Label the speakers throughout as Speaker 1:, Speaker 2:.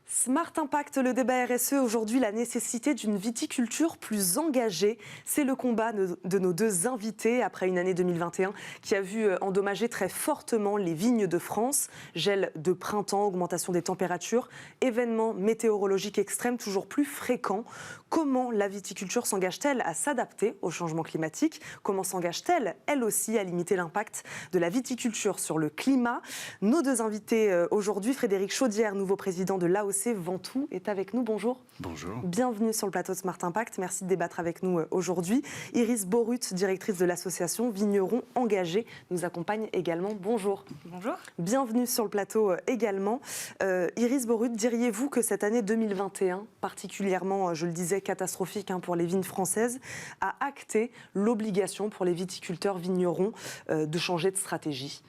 Speaker 1: Smart Impact, le débat RSE, aujourd'hui la nécessité d'une viticulture plus engagée. C'est le combat de nos deux invités après une année 2021 qui a vu endommager très fortement les vignes de France. Gel de printemps, augmentation des températures, événements météorologiques extrêmes toujours plus fréquents. Comment la viticulture s'engage-t-elle à s'adapter au changement climatique? Comment s'engage-t-elle, elle aussi, à limiter l'impact de la viticulture sur le climat? Nos deux invités aujourd'hui, Frédéric Chaudière, nouveau président de l'AOC Ventoux, est avec nous. Bonjour.
Speaker 2: Bonjour.
Speaker 1: Bienvenue sur le plateau de Smart Impact. Merci de débattre avec nous aujourd'hui. Iris Borut, directrice de l'association Vignerons Engagés, nous accompagne également. Bonjour.
Speaker 3: Bonjour.
Speaker 1: Bienvenue sur le plateau également. Iris Borut, diriez-vous que cette année 2021, particulièrement, je le disais, catastrophique pour les vignes françaises, a acté l'obligation pour les viticulteurs vignerons de changer de stratégie?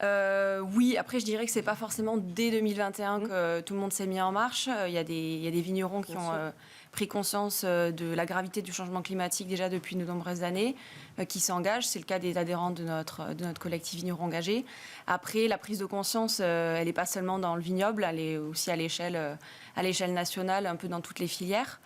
Speaker 3: Oui, après je dirais que c'est pas forcément dès 2021 que tout le monde s'est mis en marche. Il y a des vignerons qui ont pris conscience de la gravité du changement climatique déjà depuis de nombreuses années, qui s'engagent. C'est le cas des adhérents de notre collectif Vignerons Engagés. Après, la prise de conscience, elle n'est pas seulement dans le vignoble, elle est aussi à l'échelle nationale, un peu dans toutes les filières.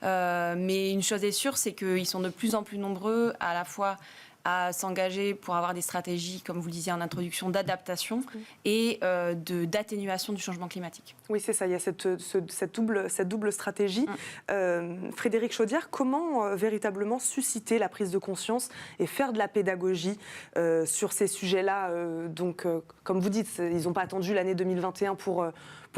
Speaker 3: Mais une chose est sûre, c'est qu'ils sont de plus en plus nombreux à la fois à s'engager pour avoir des stratégies, comme vous le disiez en introduction, d'adaptation et d'atténuation du changement climatique.
Speaker 1: Oui, c'est ça, il y a cette double stratégie. Frédéric Chaudière, comment véritablement susciter la prise de conscience et faire de la pédagogie sur ces sujets-là comme vous dites, ils n'ont pas attendu l'année 2021 pour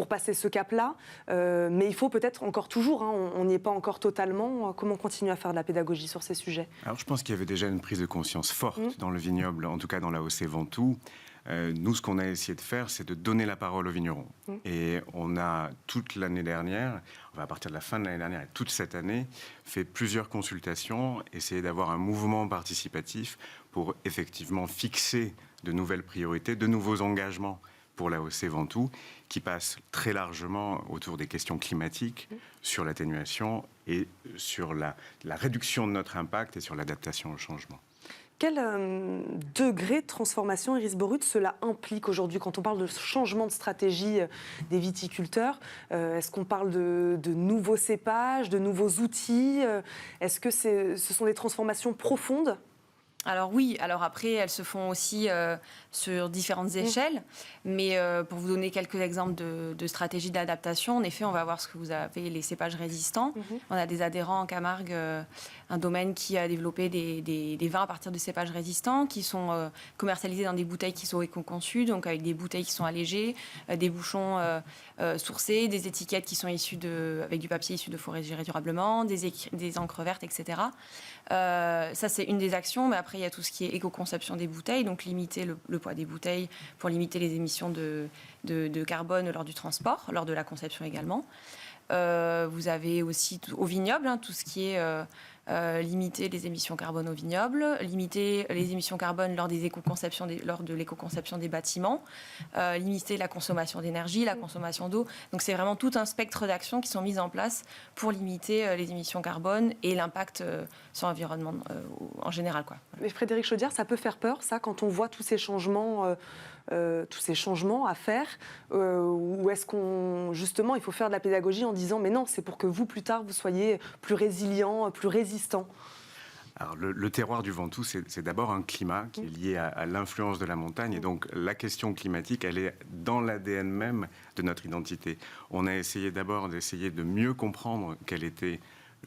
Speaker 1: passer ce cap-là, mais il faut peut-être encore toujours, on n'y est pas encore totalement. Comment continuer à faire de la pédagogie sur ces sujets?
Speaker 2: Alors je pense qu'il y avait déjà une prise de conscience forte dans le vignoble, en tout cas dans l'AOC Ventoux. Nous, ce qu'on a essayé de faire, c'est de donner la parole aux vignerons. Et on a toute l'année dernière, à partir de la fin de l'année dernière et toute cette année, fait plusieurs consultations, essayer d'avoir un mouvement participatif pour effectivement fixer de nouvelles priorités, de nouveaux engagements pour l'AOC Ventoux, qui passe très largement autour des questions climatiques, sur l'atténuation et sur la réduction de notre impact et sur l'adaptation au changement.
Speaker 1: Quel degré de transformation, Iris Borut, cela implique aujourd'hui quand on parle de changement de stratégie des viticulteurs? Est-ce qu'on parle de nouveaux cépages, de nouveaux outils? Est-ce que ce sont des transformations profondes?
Speaker 3: Alors oui, alors après, elles se font aussi sur différentes échelles, mais pour vous donner quelques exemples de stratégies d'adaptation, en effet, on va voir ce que vous avez, les cépages résistants. On a des adhérents en Camargue, un domaine qui a développé des vins à partir de cépages résistants, qui sont commercialisés dans des bouteilles qui sont éco-conçues, donc avec des bouteilles qui sont allégées, des bouchons sourcés, des étiquettes qui sont issues avec du papier issu de forêts gérées durablement, des encres vertes, etc. Ça, c'est une des actions, mais après, il y a tout ce qui est éco-conception des bouteilles, donc limiter le poids des bouteilles pour limiter les émissions de carbone lors du transport, lors de la conception également. Vous avez aussi au vignoble tout ce qui est limiter les émissions carbone au vignoble, limiter les émissions carbone lors de l'éco-conception des bâtiments, limiter la consommation d'énergie, la consommation d'eau. Donc c'est vraiment tout un spectre d'actions qui sont mises en place pour limiter les émissions carbone et l'impact sur l'environnement en général, quoi.
Speaker 1: Mais Frédéric Chaudière, ça peut faire peur, ça, quand on voit tous ces changements à faire, ou est-ce justement, il faut faire de la pédagogie en disant, mais non, c'est pour que vous, plus tard, vous soyez plus résilient, plus résistant?
Speaker 2: Alors, le terroir du Ventoux, c'est d'abord un climat qui est lié à l'influence de la montagne. Et donc, la question climatique, elle est dans l'ADN même de notre identité. On a essayé de mieux comprendre quel était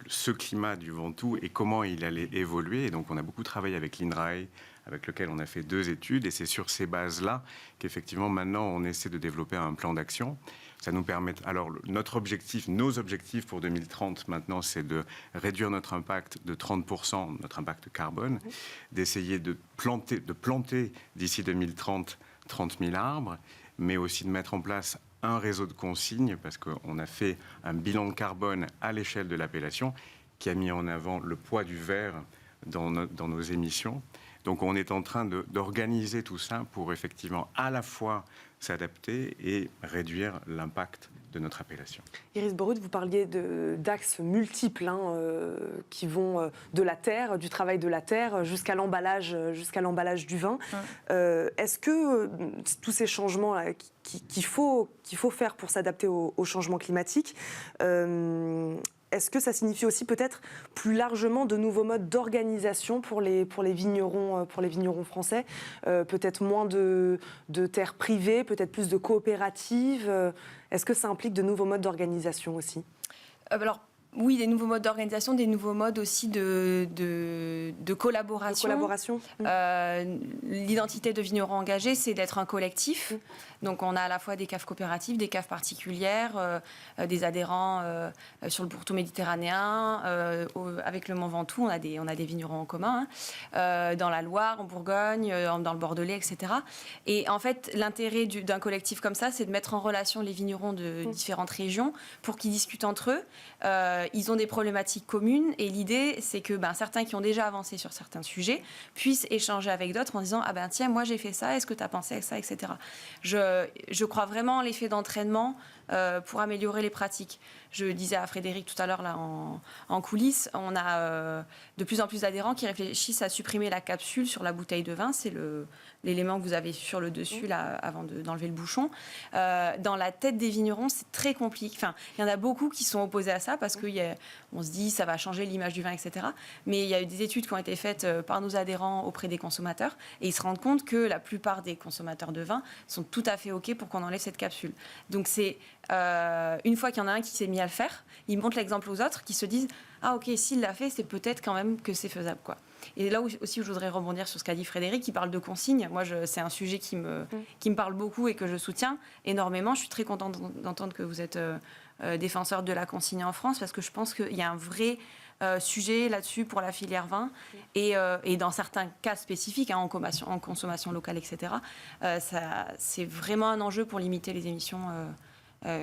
Speaker 2: ce climat du Ventoux et comment il allait évoluer. Et donc, on a beaucoup travaillé avec l'INRAE, avec lequel on a fait 2 études. Et c'est sur ces bases-là qu'effectivement, maintenant, on essaie de développer un plan d'action. Ça nous permet... Alors, nos objectifs pour 2030, maintenant, c'est de réduire notre impact de 30%, notre impact carbone, d'essayer de planter d'ici 2030 30 000 arbres, mais aussi de mettre en place un réseau de consignes, parce qu'on a fait un bilan de carbone à l'échelle de l'appellation qui a mis en avant le poids du verre dans nos émissions. Donc on est en train d'organiser tout ça pour effectivement à la fois s'adapter et réduire l'impact de notre appellation.
Speaker 1: Iris Borut, vous parliez d'axes multiples qui vont de la terre, du travail de la terre jusqu'à l'emballage du vin. Est-ce que tous ces changements qu'il faut faire pour s'adapter au changement climatique, est-ce que ça signifie aussi peut-être plus largement de nouveaux modes d'organisation pour les vignerons français, peut-être moins de terres privées, peut-être plus de coopératives. Est-ce que ça implique de nouveaux modes d'organisation aussi ?
Speaker 3: Alors, oui, des nouveaux modes d'organisation, des nouveaux modes aussi de collaboration. L'identité de vigneron engagé, c'est d'être un collectif. Donc on a à la fois des caves coopératives, des caves particulières, des adhérents sur le pourtour méditerranéen. Avec le Mont Ventoux, on a des vignerons en commun. Dans la Loire, en Bourgogne, dans le Bordelais, etc. Et en fait, l'intérêt d'un collectif comme ça, c'est de mettre en relation les vignerons de différentes régions pour qu'ils discutent entre eux. Ils ont des problématiques communes et l'idée, c'est que certains qui ont déjà avancé sur certains sujets puissent échanger avec d'autres en disant « Ah ben tiens, moi j'ai fait ça, est-ce que tu as pensé à ça ?» etc. Je crois vraiment à l'effet d'entraînement pour améliorer les pratiques. Je disais à Frédéric tout à l'heure là, en coulisses, on a de plus en plus d'adhérents qui réfléchissent à supprimer la capsule sur la bouteille de vin. C'est l'élément que vous avez sur le dessus là, avant d'enlever le bouchon. Dans la tête des vignerons, c'est très compliqué. Enfin, il y en a beaucoup qui sont opposés à ça parce qu'on se dit ça va changer l'image du vin, etc. Mais il y a eu des études qui ont été faites par nos adhérents auprès des consommateurs et ils se rendent compte que la plupart des consommateurs de vin sont tout à fait OK pour qu'on enlève cette capsule. Donc c'est une fois qu'il y en a un qui s'est mis à le faire, il montre l'exemple aux autres qui se disent « Ah ok, s'il l'a fait, c'est peut-être quand même que c'est faisable. » quoi. Et là aussi, je voudrais rebondir sur ce qu'a dit Frédéric, qui parle de consignes. Moi, c'est un sujet qui me parle beaucoup et que je soutiens énormément. Je suis très contente d'entendre que vous êtes défenseur de la consigne en France parce que je pense qu'il y a un vrai sujet là-dessus pour la filière vin et dans certains cas spécifiques, en consommation locale, etc. C'est vraiment un enjeu pour limiter les émissions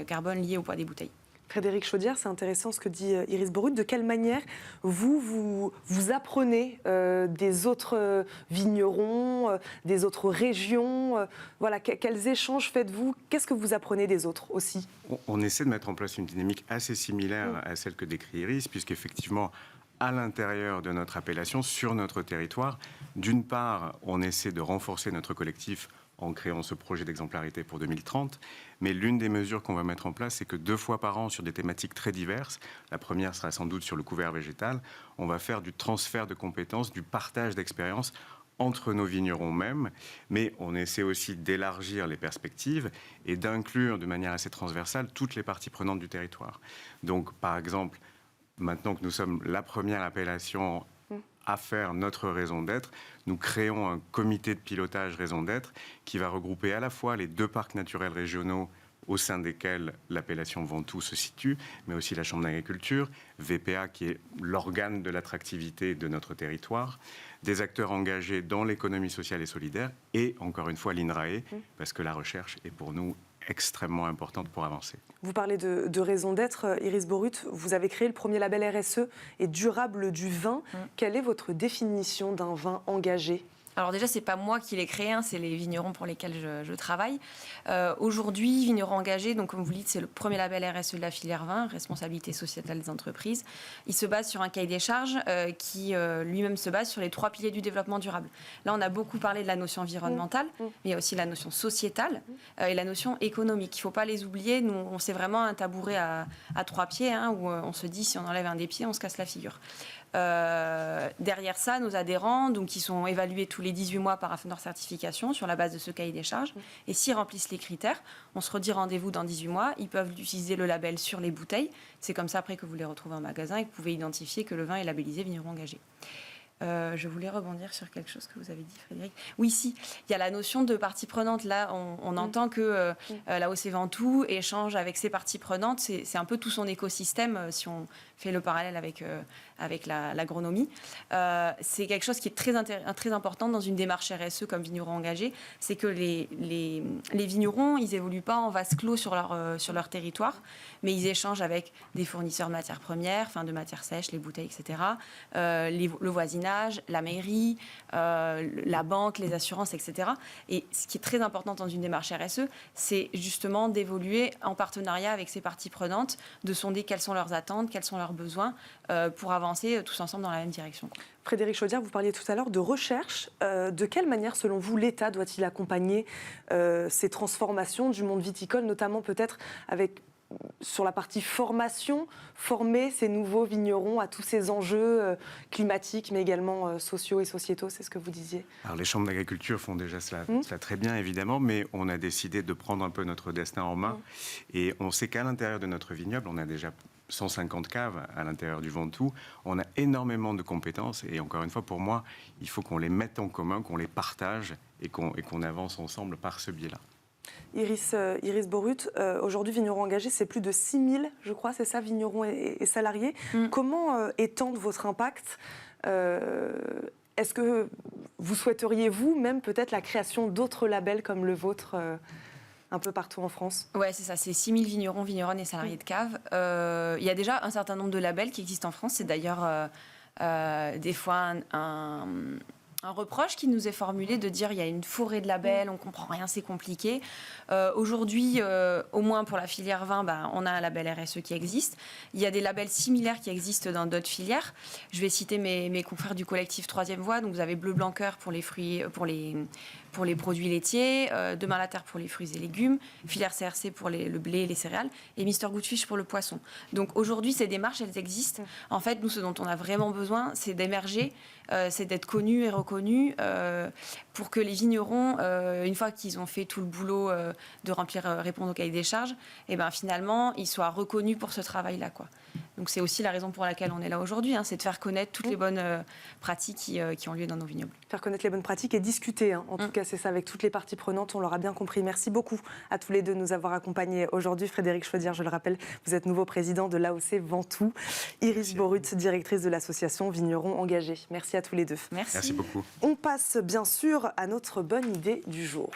Speaker 3: carbone liées au poids des bouteilles.
Speaker 1: Frédéric Chaudière, c'est intéressant ce que dit Iris Borut. De quelle manière vous apprenez des autres vignerons, des autres régions voilà, quels échanges faites-vous? Qu'est-ce que vous apprenez des autres aussi?
Speaker 2: On essaie de mettre en place une dynamique assez similaire à celle que décrit Iris, puisqu'effectivement, à l'intérieur de notre appellation, sur notre territoire, d'une part, on essaie de renforcer notre collectif en créant ce projet d'exemplarité pour 2030. Mais l'une des mesures qu'on va mettre en place, c'est que 2 fois par an, sur des thématiques très diverses, la première sera sans doute sur le couvert végétal, on va faire du transfert de compétences, du partage d'expériences entre nos vignerons mêmes, mais on essaie aussi d'élargir les perspectives et d'inclure de manière assez transversale toutes les parties prenantes du territoire. Donc, par exemple, maintenant que nous sommes la première appellation à faire notre raison d'être, nous créons un comité de pilotage raison d'être qui va regrouper à la fois les 2 parcs naturels régionaux au sein desquels l'appellation Ventoux se situe, mais aussi la Chambre d'agriculture, VPA qui est l'organe de l'attractivité de notre territoire, des acteurs engagés dans l'économie sociale et solidaire et, encore une fois, l'INRAE, parce que la recherche est pour nous extrêmement importante pour avancer.
Speaker 1: Vous parlez de raison d'être, Iris Borut. Vous avez créé le premier label RSE et durable du vin. Quelle est votre définition d'un vin engagé ?
Speaker 3: Alors déjà, c'est pas moi qui l'ai créé, c'est les vignerons pour lesquels je travaille. Aujourd'hui, vignerons engagés, donc comme vous le dites, c'est le premier label RSE de la filière vin, responsabilité sociétale des entreprises. Il se base sur un cahier des charges qui lui-même se base sur les 3 piliers du développement durable. Là, on a beaucoup parlé de la notion environnementale, mais il y a aussi la notion sociétale et la notion économique. Il ne faut pas les oublier. Nous, c'est vraiment un tabouret à 3 pieds, où on se dit si on enlève un des pieds, on se casse la figure. Derrière ça, nos adhérents, donc, qui sont évalués tous les 18 mois par AFNOR Certification sur la base de ce cahier des charges. Et s'ils remplissent les critères, on se redit rendez-vous dans 18 mois. Ils peuvent utiliser le label sur les bouteilles. C'est comme ça après que vous les retrouvez en magasin et que vous pouvez identifier que le vin est labellisé vigneron engagé. Je voulais rebondir sur quelque chose que vous avez dit, Frédéric. Oui, si, il y a la notion de partie prenante. Là, on entend que la OC Ventoux échange avec ses parties prenantes. C'est un peu tout son écosystème, si on fait le parallèle avec l'agronomie. C'est quelque chose qui est très important dans une démarche RSE comme vigneron engagé. C'est que les vignerons, ils évoluent pas en vase clos sur leur territoire, mais ils échangent avec des fournisseurs de matières premières, de matières sèches, les bouteilles, etc., le voisinage, témoignages, la mairie, la banque, les assurances, etc. Et ce qui est très important dans une démarche RSE, c'est justement d'évoluer en partenariat avec ces parties prenantes, de sonder quelles sont leurs attentes, quels sont leurs besoins, pour avancer tous ensemble dans la même direction.
Speaker 1: Frédéric Chaudière, vous parliez tout à l'heure de recherche. De quelle manière, selon vous, l'État doit-il accompagner ces transformations du monde viticole, notamment peut-être avec, sur la partie formation, former ces nouveaux vignerons à tous ces enjeux climatiques, mais également sociaux et sociétaux, c'est ce que vous disiez?
Speaker 2: Alors les chambres d'agriculture font déjà cela très bien, évidemment, mais on a décidé de prendre un peu notre destin en main. Et on sait qu'à l'intérieur de notre vignoble, on a déjà 150 caves à l'intérieur du Ventoux. On a énormément de compétences et encore une fois, pour moi, il faut qu'on les mette en commun, qu'on les partage et qu'on avance ensemble par ce biais-là.
Speaker 1: Iris Borut, aujourd'hui, Vignerons Engagés, c'est plus de 6000, je crois, c'est ça, vignerons et salariés. Comment étendre votre impact? Est-ce que vous souhaiteriez, vous, même peut-être la création d'autres labels comme le vôtre un peu partout en France?
Speaker 3: Oui, c'est ça, c'est 6000 vignerons, vigneronnes et salariés de cave. Il y a déjà un certain nombre de labels qui existent en France. C'est d'ailleurs des fois un reproche qui nous est formulé de dire il y a une forêt de labels, on ne comprend rien, c'est compliqué. Aujourd'hui, au moins pour la filière vin, on a un label RSE qui existe. Il y a des labels similaires qui existent dans d'autres filières. Je vais citer mes confrères du collectif Troisième Voie. Donc vous avez Bleu Blanc Cœur pour les fruits, pour les produits laitiers, Demain la Terre pour les fruits et légumes, filière CRC pour le blé et les céréales, et Mister Good Fish pour le poisson. Donc aujourd'hui, ces démarches, elles existent. En fait, nous, ce dont on a vraiment besoin, c'est d'émerger, c'est d'être connus et reconnus pour que les vignerons, une fois qu'ils ont fait tout le boulot de répondre au cahier des charges, et finalement, ils soient reconnus pour ce travail-là, quoi. Donc c'est aussi la raison pour laquelle on est là aujourd'hui, c'est de faire connaître toutes les bonnes pratiques qui ont lieu dans nos vignobles.
Speaker 1: Faire connaître les bonnes pratiques et discuter, en tout cas c'est ça, avec toutes les parties prenantes, on l'aura bien compris. Merci beaucoup à tous les deux de nous avoir accompagnés aujourd'hui. Frédéric Chaudière, je le rappelle, vous êtes nouveau président de l'AOC Ventoux. Iris Borut, directrice de l'association Vignerons Engagés. Merci à tous les deux.
Speaker 3: Merci.
Speaker 2: Merci beaucoup.
Speaker 1: On passe bien sûr à notre bonne idée du jour.